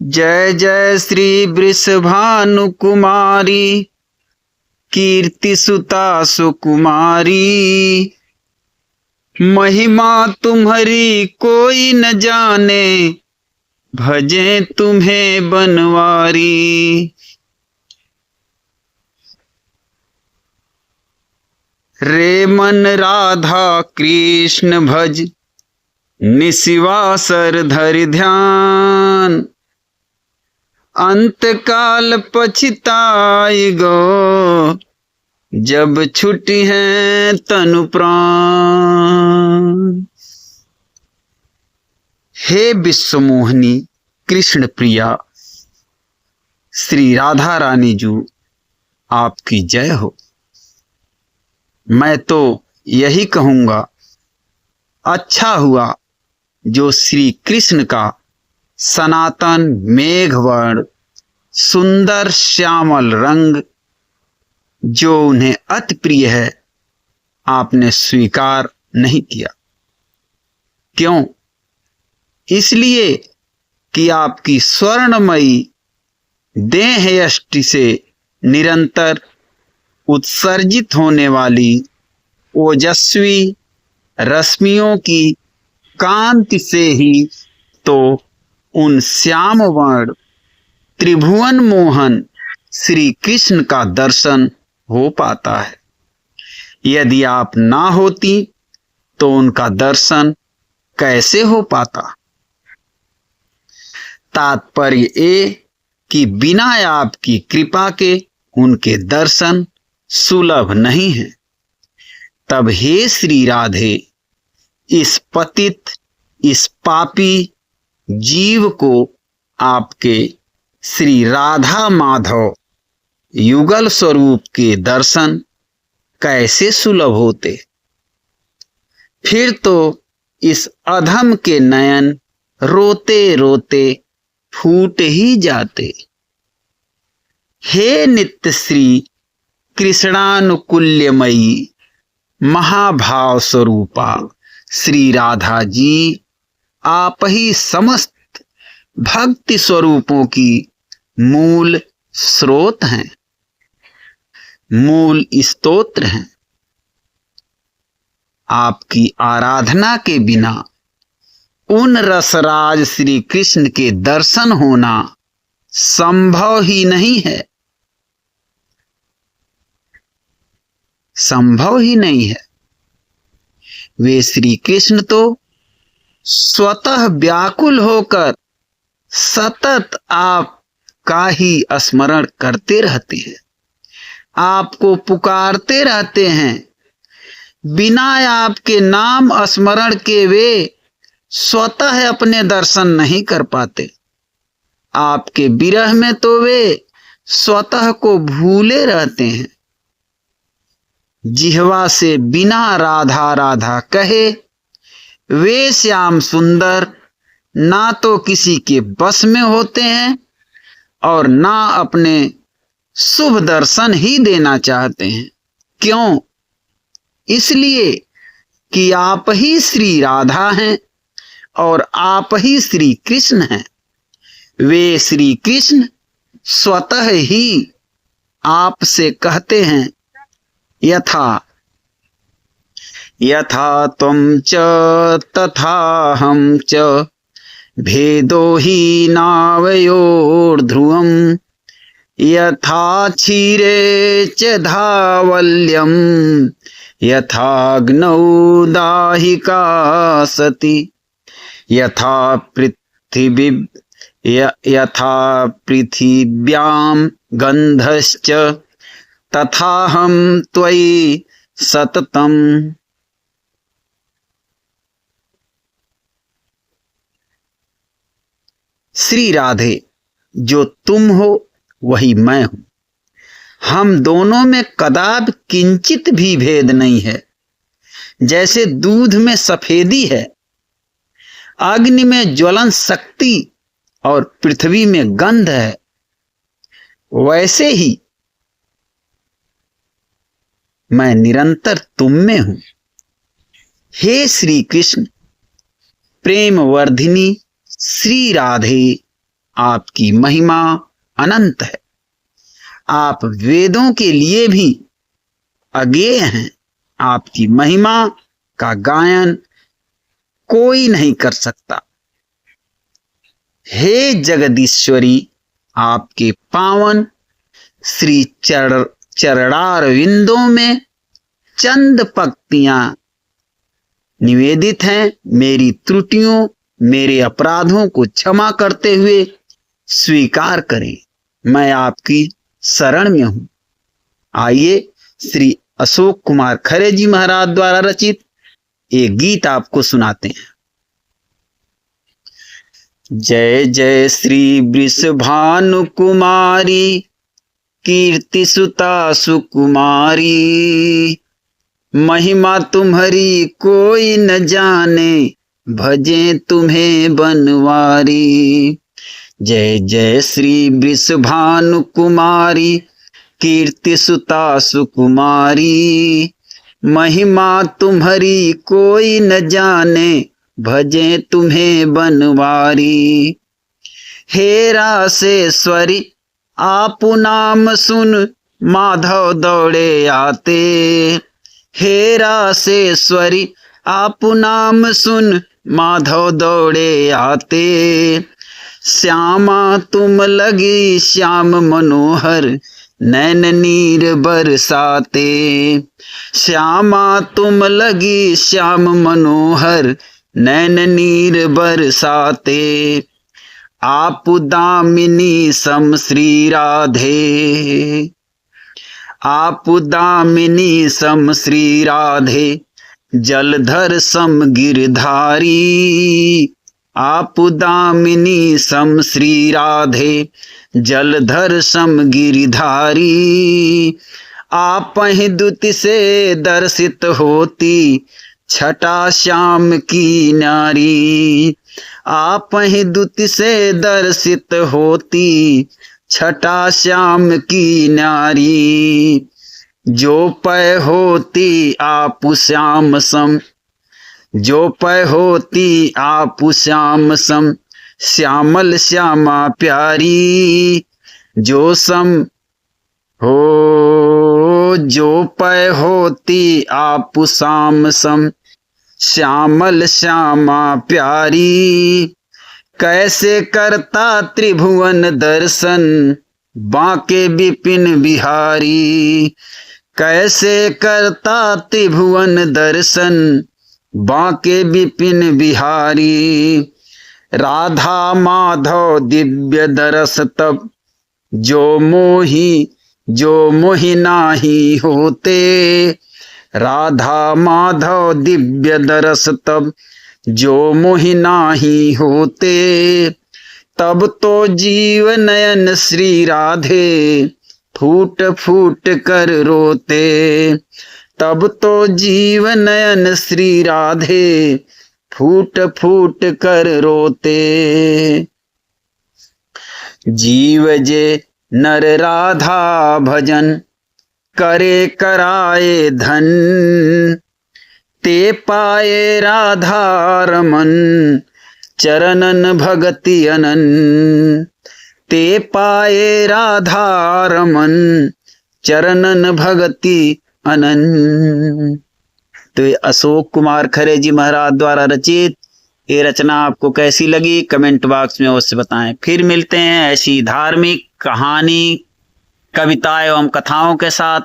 जय जय श्री वृषभानु कुमारी, कीर्ति सुता सुकुमारी। महिमा तुम्हारी कोई न जाने, भजे तुम्हें बनवारी। रे मन राधा कृष्ण भज, निशिवासर धरि ध्यान। अंत काल पछताई गो, जब छुटी है तनु प्राण। हे विश्वमोहिनी कृष्ण प्रिया श्री राधा रानी जू, आपकी जय हो। मैं तो यही कहूंगा, अच्छा हुआ जो श्री कृष्ण का सनातन मेघवर्ण सुंदर श्यामल रंग, जो उन्हें अति प्रिय है, आपने स्वीकार नहीं किया। क्यों? इसलिए कि आपकी स्वर्णमयी देह यष्टि से निरंतर उत्सर्जित होने वाली ओजस्वी रश्मियों की कांति से ही तो उन श्याम वर्ण त्रिभुवन मोहन श्री कृष्ण का दर्शन हो पाता है। यदि आप ना होती तो उनका दर्शन कैसे हो पाता? तात्पर्य ये कि बिना आपकी कृपा के उनके दर्शन सुलभ नहीं है। तब हे श्री राधे, इस पतित, इस पापी जीव को आपके श्री राधा माधव युगल स्वरूप के दर्शन कैसे सुलभ होते? फिर तो इस अधम के नयन रोते रोते फूट ही जाते। हे नित्य श्री कृष्णानुकूल्यमयी महाभाव स्वरूपा श्री राधा जी, आप ही समस्त भक्ति स्वरूपों की मूल स्रोत हैं, मूल स्तोत्र हैं। आपकी आराधना के बिना उन रसराज श्री कृष्ण के दर्शन होना संभव ही नहीं है, संभव ही नहीं है। वे श्री कृष्ण तो स्वतः व्याकुल होकर सतत आपका ही स्मरण करते रहते हैं, आपको पुकारते रहते हैं। बिना आपके नाम स्मरण के वे स्वतः अपने दर्शन नहीं कर पाते। आपके विरह में तो वे स्वतः को भूले रहते हैं। जिह्वा से बिना राधा राधा कहे वे श्याम सुंदर ना तो किसी के बस में होते हैं और ना अपने शुभ दर्शन ही देना चाहते हैं। क्यों? इसलिए कि आप ही श्री राधा हैं और आप ही श्री कृष्ण हैं। वे श्री कृष्ण स्वतः ही आपसे कहते हैं, यथा यथा त्वं च तथा हम च, भेदो हि नावयोर्ध्रुवम्। यथा क्षीरे च धावल्यम्, यथाग्नौ दाहिका सति। यथा पृथिव्यां गन्धश्च, तथाहं त्वयि सततम्। श्री राधे, जो तुम हो वही मैं हूं। हम दोनों में कदापि किंचित भी भेद नहीं है। जैसे दूध में सफेदी है, अग्नि में ज्वलन शक्ति और पृथ्वी में गंध है, वैसे ही मैं निरंतर तुम में हूं। हे श्री कृष्ण, प्रेम वर्धिनी श्री राधे, आपकी महिमा अनंत है। आप वेदों के लिए भी अज्ञेय हैं। आपकी महिमा का गायन कोई नहीं कर सकता। हे जगदीश्वरी, आपके पावन श्री चरणारविंदों में चंद पंक्तियां निवेदित हैं। मेरी त्रुटियों, मेरे अपराधों को क्षमा करते हुए स्वीकार करें। मैं आपकी शरण में हूं। आइए श्री अशोक कुमार खरे जी महाराज द्वारा रचित एक गीत आपको सुनाते हैं। जय जय श्री वृषभानु कुमारी, कीर्ति सुता सुकुमारी, महिमा तुम्हारी कोई न जाने, भजे तुम्हें बनवारी। जय जय श्री वृषभानु कुमारी, कीर्ति सुता सुकुमारी, महिमा तुम्हारी कोई न जाने, भजे तुम्हें बनवारी। हे रासेश्वरी, आप नाम सुन माधव दौड़े आते। हे रासेश्वरी, आप नाम सुन माधव दौड़े आते। श्यामा तुम लगी श्याम मनोहर, नैन नीर बरसाते। श्यामा तुम लगी श्याम मनोहर, नैन नीर बरसाते। आप दामिनी सम श्री राधे, आप दामिनी सम श्री राधे, जलधर सम गिरधारी। आप दामिनी सम श्री राधे, जलधर सम गिरिधारी। आप ही द्युति से दर्शित होती, छटा श्याम की नारी। आप ही द्युति से दर्शित होती, छटा श्याम की नारी। जो पय होती आप श्याम सम, जो पय होती आप श्याम सम, श्यामल श्यामा प्यारी। जो सम हो, जो पय होती आप श्याम सम, श्यामल श्यामा प्यारी। कैसे करता त्रिभुवन दर्शन, बांके विपिन बिहारी। कैसे करता त्रिभुवन दर्शन, बांके विपिन बिहारी। राधा माधव दिव्य दरस तब, जो मोहि नाही होते। राधा माधव दिव्य दरस तब, जो मोहि नाही होते। तब तो जीव नयन श्री राधे, फूट फूट कर रोते। तब तो जीव नयन श्री राधे, फूट फूट कर रोते। जीव जे नर राधा भजन, करे कराए धन। ते पाए राधा रमन, चरणन भगति अनन। ते पाए राधा रमन, चरणन भगति अनन। तो ये अशोक कुमार खरे जी महाराज द्वारा रचित ये रचना आपको कैसी लगी कमेंट बॉक्स में अवश्य बताएं। फिर मिलते हैं ऐसी धार्मिक कहानी, कविता एवं कथाओं के साथ।